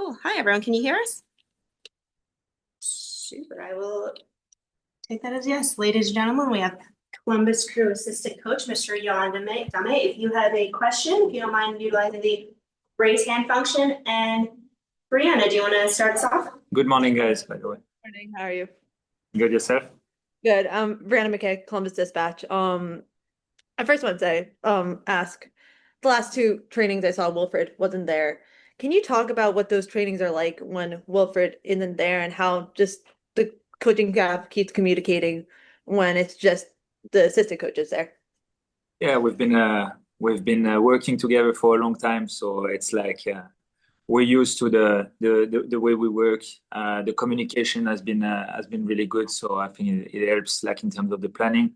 Cool. Hi, everyone. Can you hear us? Super. I will take that as yes. Ladies and gentlemen, we have Columbus Crew Assistant Coach, Mr. Yoann Damet. If you have a question, if you don't mind utilizing the raise hand function. And Brianna, do you want to start us off? Good morning, guys, by the way. Morning. How are you? Good yourself? Good. Brianna McKay, Columbus Dispatch. I first want to say, ask the last two trainings I saw Wilfred wasn't there. Can you talk about what those trainings are like when Wilfred isn't there and how just the coaching staff keeps communicating when it's just the assistant coaches there? Yeah, we've been working together for a long time, so it's like we're used to the way we work. The communication has been really good, so I think it helps like in terms of the planning.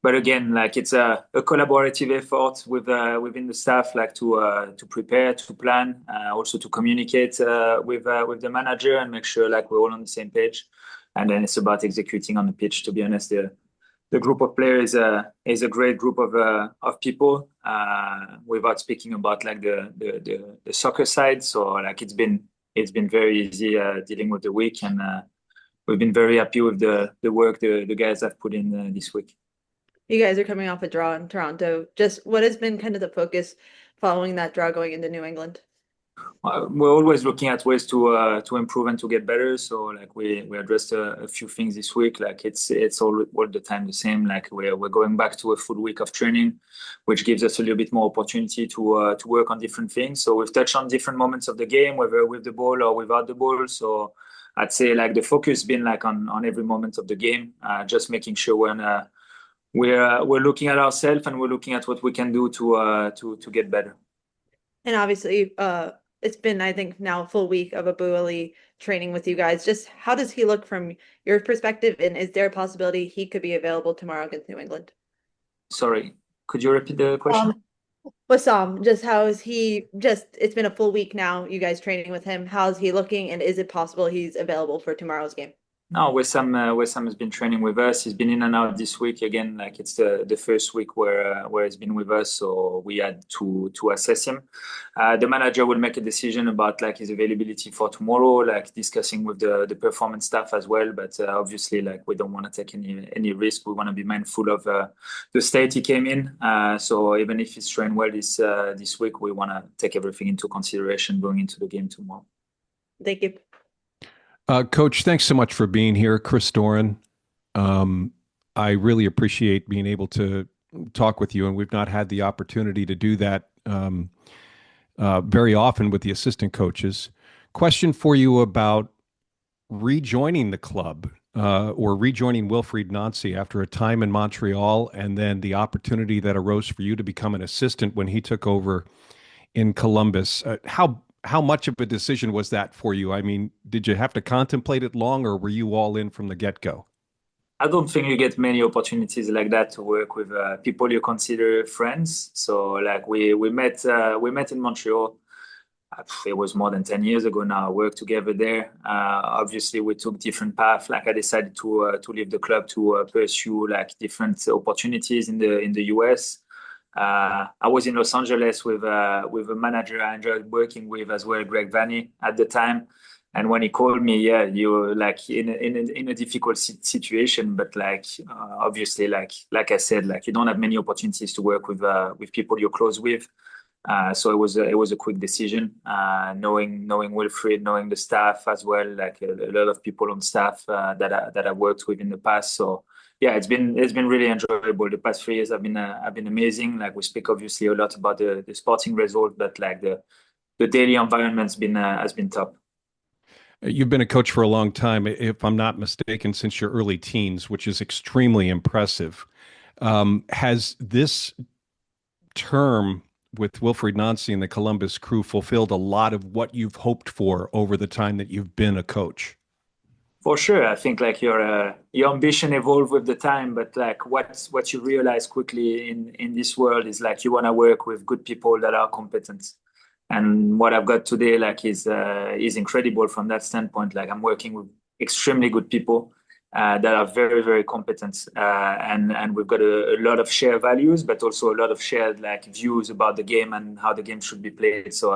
But again, like it's a collaborative effort within the staff, like to prepare, to plan, also to communicate with the manager and make sure like we're all on the same page. And then it's about executing on the pitch. To be honest, the group of players is a great group of people. Without speaking about like the soccer side, so like it's been very easy dealing with the week, and we've been very happy with the work the guys have put in this week. You guys are coming off a draw in Toronto. Just what has been kind of the focus following that draw going into New England? We're always looking at ways to improve and to get better. So like we addressed a few things this week. Like it's all the time the same. Like we're going back to a full week of training, which gives us a little bit more opportunity to work on different things. So we've touched on different moments of the game, whether with the ball or without the ball. So I'd say like the focus been like on every moment of the game, just making sure we're looking at ourselves and we're looking at what we can do to get better. And obviously, it's been, I think, now a full week of Abu Ali training with you guys. Just how does he look from your perspective? And is there a possibility he could be available tomorrow against New England? Sorry, could you repeat the question? Wissam, just how is he? Just it's been a full week now, you guys training with him. How's he looking? And is it possible he's available for tomorrow's game? No, Wissam has been training with us. He's been in and out this week again. Like it's the first week where he's been with us, so we had to assess him. The manager will make a decision about like his availability for tomorrow, like discussing with the performance staff as well. But obviously, like we don't want to take any risk. We want to be mindful of the state he came in. So even if he's trained well this week, we want to take everything into consideration going into the game tomorrow. Thank you. Coach, thanks so much for being here. Chris Doran. I really appreciate being able to talk with you, and we've not had the opportunity to do that very often with the assistant coaches. Question for you about rejoining the club or rejoining Wilfried Nancy after a time in Montreal, and then the opportunity that arose for you to become an assistant when he took over in Columbus. How much of a decision was that for you? I mean, did you have to contemplate it long, or were you all in from the get-go? I don't think you get many opportunities like that to work with people you consider friends. So like we met in Montreal. It was more than 10 years ago now. Worked together there. Obviously, we took different paths. Like I decided to leave the club to pursue like different opportunities in the US. I was in Los Angeles with a manager I enjoyed working with as well, Greg Vanny at the time. And when he called me, yeah, you were like in a difficult situation, but like obviously, like I said, like you don't have many opportunities to work with people you're close with. So it was a quick decision. Knowing Wilfried, knowing the staff as well, like a lot of people on staff that I worked with in the past. So yeah, it's been really enjoyable. The past 3 years have been amazing. Like we speak obviously a lot about the sporting result, but like the daily environment's been has been top. You've been a coach for a long time, if I'm not mistaken, since your early teens, which is extremely impressive. Has this term with Wilfried Nancy and the Columbus Crew fulfilled a lot of what you've hoped for over the time that you've been a coach? For sure, I think like your ambition evolved with the time, but like what you realize quickly in this world is like you want to work with good people that are competent. And what I've got today like is incredible from that standpoint. Like I'm working with extremely good people that are very very competent, and we've got a lot of shared values, but also a lot of shared like views about the game and how the game should be played. So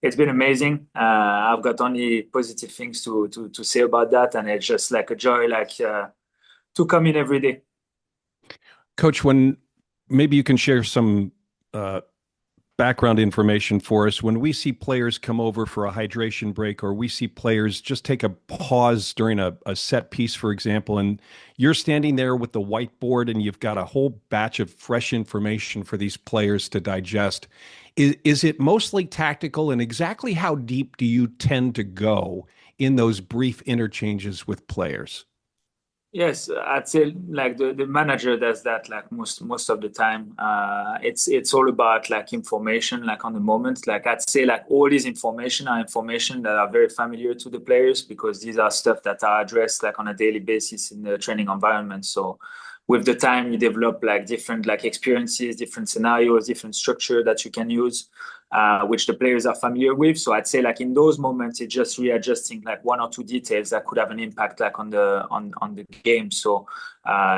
it's been amazing. I've got only positive things to say about that, and it's just like a joy, to come in every day. Coach, when maybe you can share some uh, background information for us. When we see players come over for a hydration break, or we see players just take a pause during a set piece, for example, and you're standing there with the whiteboard and you've got a whole batch of fresh information for these players to digest, is it mostly tactical? And exactly how deep do you tend to go in those brief interchanges with players? Yes, I'd say like the manager does that like most of the time. It's all about like information like on the moment. Like I'd say like all these information are information that are very familiar to the players because these are stuff that are addressed like on a daily basis in the training environment. So with the time you develop like different like experiences, different scenarios, different structure that you can use, which the players are familiar with. So I'd say like in those moments, it's just readjusting like one or two details that could have an impact like on the game. So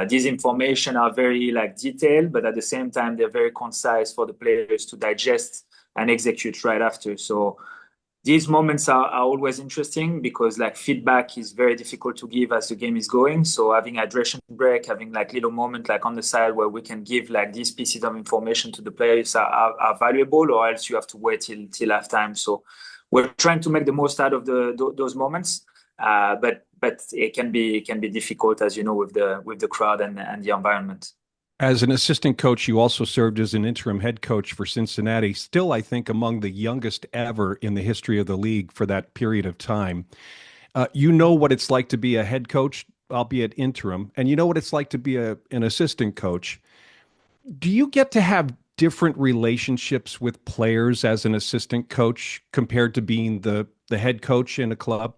these information are very like detailed, but at the same time they're very concise for the players to digest and execute right after. So these moments are always interesting because like feedback is very difficult to give as the game is going. So having hydration break, having like little moment like on the side where we can give like these pieces of information to the players are valuable, or else you have to wait till halftime. So we're trying to make the most out of those moments, but it can be difficult, as you know, with the crowd and the environment. As an assistant coach, you also served as an interim head coach for Cincinnati, still, I think, among the youngest ever in the history of the league for that period of time. You know what it's like to be a head coach, albeit interim, and you know what it's like to be an assistant coach. Do you get to have different relationships with players as an assistant coach compared to being the head coach in a club?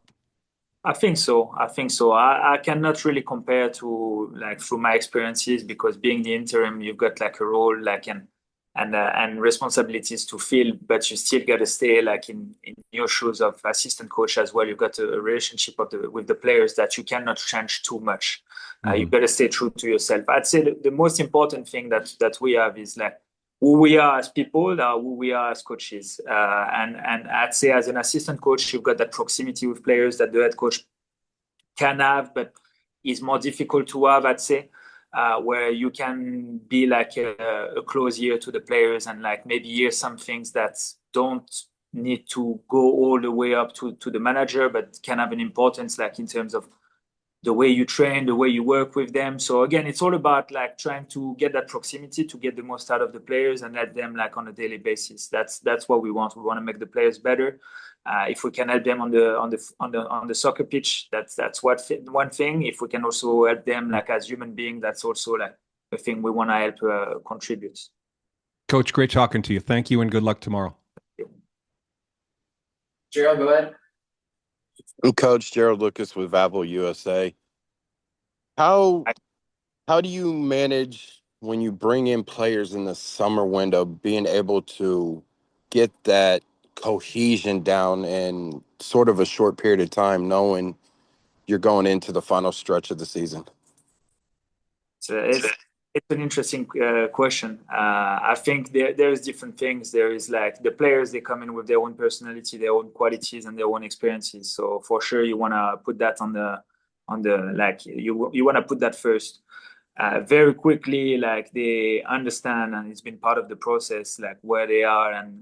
I think so. I cannot really compare to like through my experiences because being the interim, you've got like a role like and responsibilities to fill, but you still got to stay like in your shoes of assistant coach as well. You've got a relationship with the players that you cannot change too much. You've got to stay true to yourself. I'd say the most important thing that we have is like who we are as people, who we are as coaches. And I'd say as an assistant coach, you've got that proximity with players that the head coach can have, but is more difficult to have, I'd say, where you can be like a close ear to the players and like maybe hear some things that don't need to go all the way up to the manager, but can have an importance like in terms of the way you train, the way you work with them. So again, it's all about like trying to get that proximity to get the most out of the players and let them like on a daily basis. That's what we want. We want to make the players better. If we can help them on the soccer pitch, that's one thing. If we can also help them like as human beings, that's also like a thing we want to help contribute. Coach, great talking to you. Thank you and good luck tomorrow. Gerald, go ahead. I'm Coach Gerald Lucas with Vavel USA. How do you manage when you bring in players in the summer window, being able to get that cohesion down in sort of a short period of time, knowing you're going into the final stretch of the season? It's an interesting question. I think there's different things. There is like the players, they come in with their own personality, their own qualities, and their own experiences. So for sure, you want to put that on the like you want to put that first. Very quickly, like they understand, and it's been part of the process, like where they are and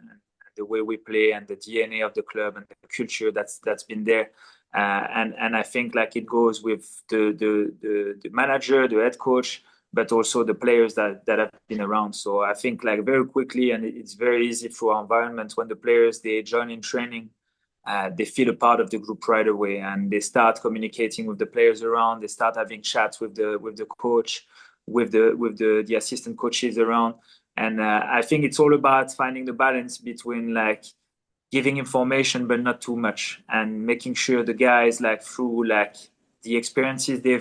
the way we play and the DNA of the club and the culture that's been there. And I think like it goes with the manager, the head coach, but also the players that have been around. So I think like very quickly, and it's very easy for our environment when the players they join in training, they feel a part of the group right away, and they start communicating with the players around. They start having chats with the coach, with the assistant coaches around. And I think it's all about finding the balance between like giving information but not too much, and making sure the guys like through like the experiences they're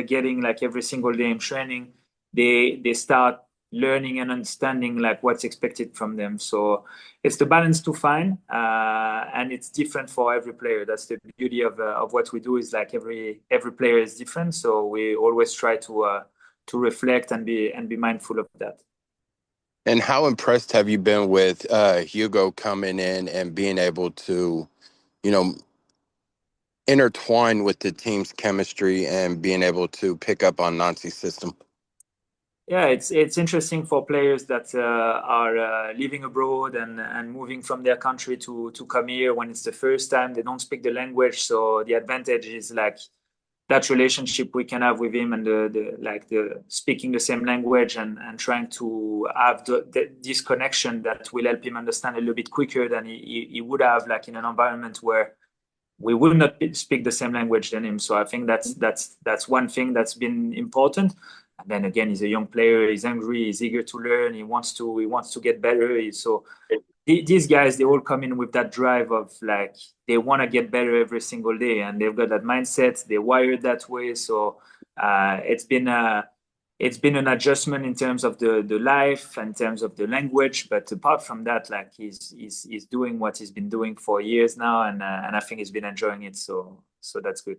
getting like every single day in training, they start learning and understanding like what's expected from them. So it's the balance to find, and it's different for every player. That's the beauty of what we do, is like every player is different. So we always try to reflect and be mindful of that. And how impressed have you been with Hugo coming in and being able to, you know, intertwine with the team's chemistry and being able to pick up on Nancy's system? Yeah, it's interesting for players that are living abroad and moving from their country to come here when it's the first time. They don't speak the language, so the advantage is like that relationship we can have with him and the speaking the same language and trying to have this connection that will help him understand a little bit quicker than he would have like in an environment where we would not speak the same language than him. So I think that's one thing that's been important. And then again, he's a young player. He's hungry. He's eager to learn. He wants to get better. So these guys, they all come in with that drive of like they want to get better every single day, and they've got that mindset. They're wired that way. So it's been an adjustment in terms of the life, in terms of the language. But apart from that, like he's doing what he's been doing for years now, and I think he's been enjoying it. So that's good.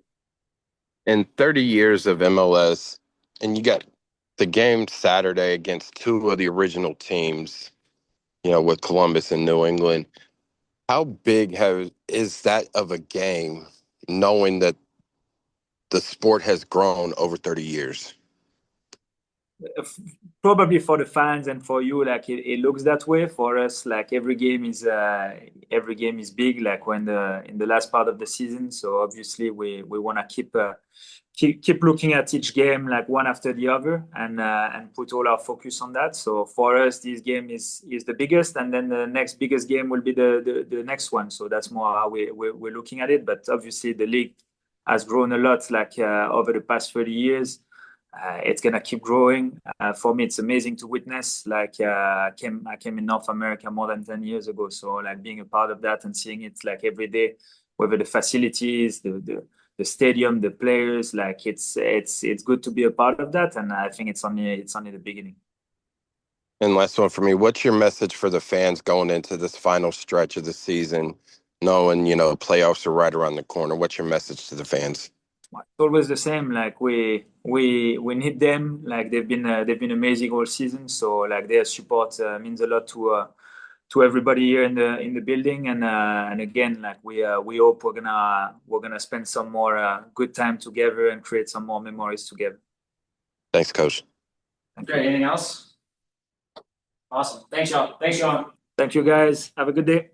In 30 years of MLS, and you got the game Saturday against two of the original teams, you know, with Columbus and New England. How big is that of a game, knowing that the sport has grown over 30 years? Probably for the fans and for you, like it looks that way. For us, like every game is big. Like when in the last part of the season, so obviously we want to keep looking at each game like one after the other and put all our focus on that. So for us, this game is the biggest, and then the next biggest game will be the next one. So that's more how we're looking at it. But obviously, the league has grown a lot like over the past 30 years. It's gonna keep growing. For me, it's amazing to witness. Like I came in North America more than 10 years ago, so like being a part of that and seeing it like every day, whether the facilities, the stadium, the players, like it's good to be a part of that, and I think it's only the beginning. And last one for me, what's your message for the fans going into this final stretch of the season, knowing, you know, playoffs are right around the corner? What's your message to the fans? It's always the same. Like we need them. Like they've been amazing all season. So like their support means a lot to everybody here in the building. And again, like we hope we're gonna spend some more good time together and create some more memories together. Thanks, Coach. Okay, anything else? Awesome. Thanks, y'all. Thanks, Yoann. Thank you, guys. Have a good day.